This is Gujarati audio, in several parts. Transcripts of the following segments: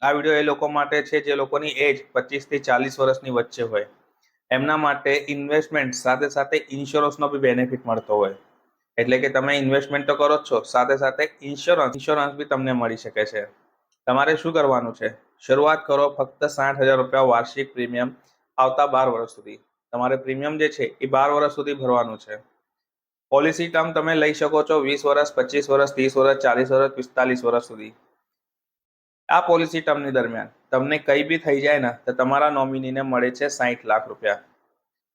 આ વિડીયો એ લોકો માટે છે જે લોકોની એજ 25 થી 40 વર્ષની વચ્ચે હોય, એમના માટે ઇન્વેસ્ટમેન્ટ સાથે સાથે ઇન્સ્યોરન્સનો બી બેનિફિટ મળતો હોય. એટલે કે તમે ઇન્વેસ્ટમેન્ટ તો કરો જ છો, સાથે સાથે ઇન્સ્યોરન્સ બી તમને મળી શકે છે. તમારે શું કરવાનું છે? શરૂઆત કરો ફક્ત 60,000 રૂપિયા વાર્ષિક પ્રીમિયમ આવતા 12 વર્ષ સુધી. તમારે પ્રીમિયમ જે છે એ 12 વર્ષ સુધી ભરવાનું છે. પોલિસી ટર્મ તમે લઈ શકો છો 20 વર્ષ, 25 વર્ષ, 30 વર્ષ, 40 વર્ષ, 45 વર્ષ સુધી. આ પોલિસી ટર્મની દરમિયાન તમને કંઈ બી થઈ જાય ને તો તમારા નોમિનીને મળે છે 60 લાખ રૂપિયા.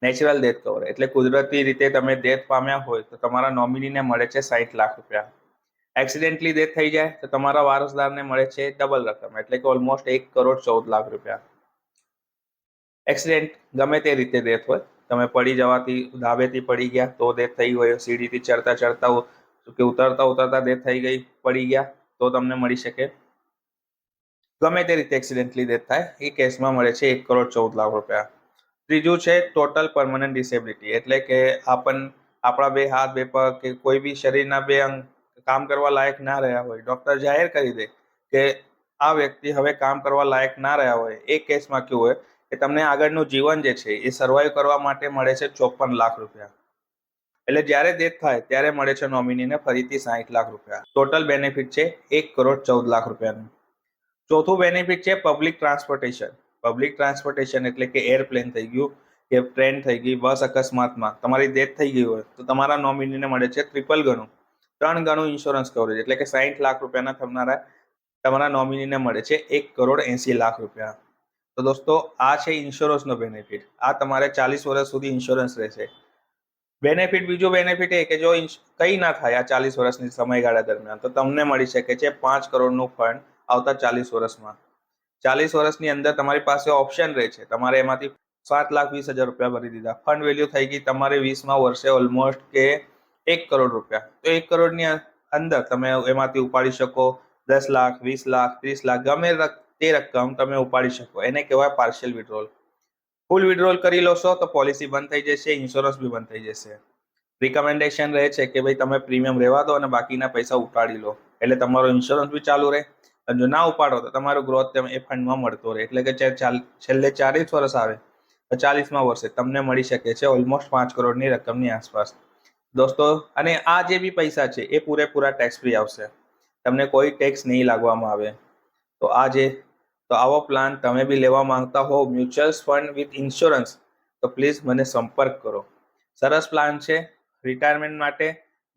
નેચરલ ડેથ કવર એટલે કુદરતી રીતે તમે ડેથ પામ્યા હોય તો તમારા નોમિનીને મળે છે 60 લાખ રૂપિયા. એક્સિડેન્ટલી ડેથ થઈ જાય તો તમારા વારસદારને મળે છે ડબલ રકમ એટલે કે ઓલમોસ્ટ 1,14,00,000 રૂપિયા. એક્સિડેન્ટ ગમે તે રીતે ડેથ હોય, તમે પડી જવાથી ધાબેથી પડી ગયા તો ડેથ થઈ હોય, સીડીથી ચડતા ચડતા કે ઉતરતા ઉતરતા ડેથ થઈ ગઈ, પડી ગયા તો તમને મળી શકે. ગમે તે રીતે એક્સિડેન્ટલી ડેથ થાય એ કેસમાં મળે છે 1,14,00,000 રૂપિયા. ત્રીજું છે ટોટલ પરમનન્ટ ડિસેબિલિટી એટલે કે આપણા બે હાથ, બે પગ કે કોઈ બી શરીરના બે અંગ કામ કરવા લાયક ના રહ્યા હોય, ડોક્ટર જાહેર કરી દે કે આ વ્યક્તિ હવે કામ કરવા લાયક ના રહ્યા હોય, એ કેસમાં કેવું હોય કે તમને આગળનું જીવન જે છે એ સર્વાઈવ કરવા માટે મળે છે 54 લાખ રૂપિયા. એટલે જ્યારે ડેથ થાય ત્યારે મળે છે નોમિનીને ફરીથી 60 લાખ રૂપિયા. ટોટલ બેનિફિટ છે 1,14,00,000 રૂપિયાનું. ચોથું બેનિફિટ છે પબ્લિક ટ્રાન્સપોર્ટેશન. પબ્લિક ટ્રાન્સપોર્ટેશન એટલે કે એરપ્લેન થઈ ગયું કે ટ્રેન થઈ ગઈ, બસ અકસ્માતમાં તમારી ડેથ થઈ ગઈ હોય તો તમારા નોમિનીને મળે છે ત્રિપલ ગણું, 3 ગણું ઇન્સ્યોરન્સ કવરેજ એટલે કે 60 લાખ રૂપિયાના તમારા નોમિનીને મળે છે 1,80,00,000 રૂપિયા. તો દોસ્તો આ છે ઇન્સ્યોરન્સનો બેનિફિટ. આ તમારે 40 વર્ષ સુધી ઇન્સ્યોરન્સ રહેશે. બેનિફિટ બીજો બેનિફિટ એ કે જો કંઈ ના થાય આ 40 વર્ષની સમયગાળા દરમિયાન તો તમને મળી શકે છે 5 કરોડનું ફંડ આવતા 40 વર્ષમાં. 40 વર્ષની અંદર તમારી પાસે ઓપ્શન રહે છે. તમારે એમાંથી 7,20,000 રૂપિયા ભરી દીધા, ફંડ વેલ્યુ થઈ ગઈ તમારે 20મા વર્ષે ઓલમોસ્ટ કે 1 કરોડ રૂપિયા. તો 1 કરોડની અંદર તમે એમાંથી ઉપાડી શકો 10 લાખ, 20 લાખ, 30 લાખ, ગમે તે રકમ તમે ઉપાડી શકો. એને કહેવાય પાર્શિયલ વિડ્રોલ. ફૂલ વિડ્રોલ કરી લોશો તો પોલિસી બંધ થઈ જશે, ઇન્સ્યોરન્સ બી બંધ થઈ જશે. રિકમેન્ડેશન રહે છે કે ભાઈ તમે પ્રીમિયમ રહેવા દો અને બાકીના પૈસા ઉપાડી લો, એટલે તમારો ઇન્સ્યોરન્સ બી ચાલુ રહે. અને જો ના ઉપાડો તો તમારું ગ્રોથ એ ફંડમાં મળતો રહે. એટલે કે છેલ્લે 40 વર્ષ આવે તો 40મા વર્ષે તમને મળી શકે છે ઓલમોસ્ટ 5 કરોડની રકમની આસપાસ. દોસ્તો, અને આ જે બી પૈસા છે એ પૂરેપૂરા ટેક્સ ફ્રી આવશે, તમને કોઈ ટેક્સ નહીં લાગવામાં આવે. તો આવો પ્લાન તમે બી લેવા માંગતા હો, મ્યુચ્યુઅલ ફંડ વિથ ઇન્સ્યોરન્સ, તો પ્લીઝ મને સંપર્ક કરો. સરસ પ્લાન છે રિટાયરમેન્ટ માટે,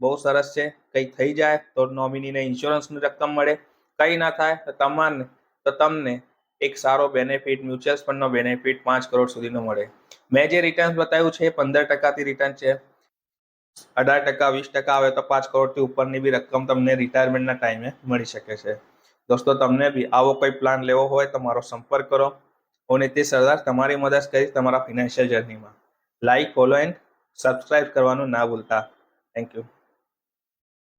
બહુ સરસ છે. કંઈ થઈ જાય તો નોમિનીને ઇન્સ્યોરન્સની રકમ મળે, કંઈ ના થાય તો તમને એક સારો બેનિફિટ, મ્યુચ્યુઅલ ફંડનો બેનિફિટ 5 કરોડ સુધીનો મળે. મેં જે રિટર્ન બતાવ્યું છે એ 15%થી રિટર્ન છે. 18%, 20% આવે તો 5 કરોડથી ઉપરની બી રકમ તમને રિટાયરમેન્ટના ટાઈમે મળી શકે છે. દોસ્તો, તમને બી આવો કોઈ પ્લાન લેવો હોય તો મારો સંપર્ક કરો. હું નીતિશ સરદાર તમારી મદદ કરીશ તમારા ફિનાન્શિયલ જર્નીમાં. લાઈક, ફોલો એન્ડ સબસ્ક્રાઇબ કરવાનું ના ભૂલતા. Thank you.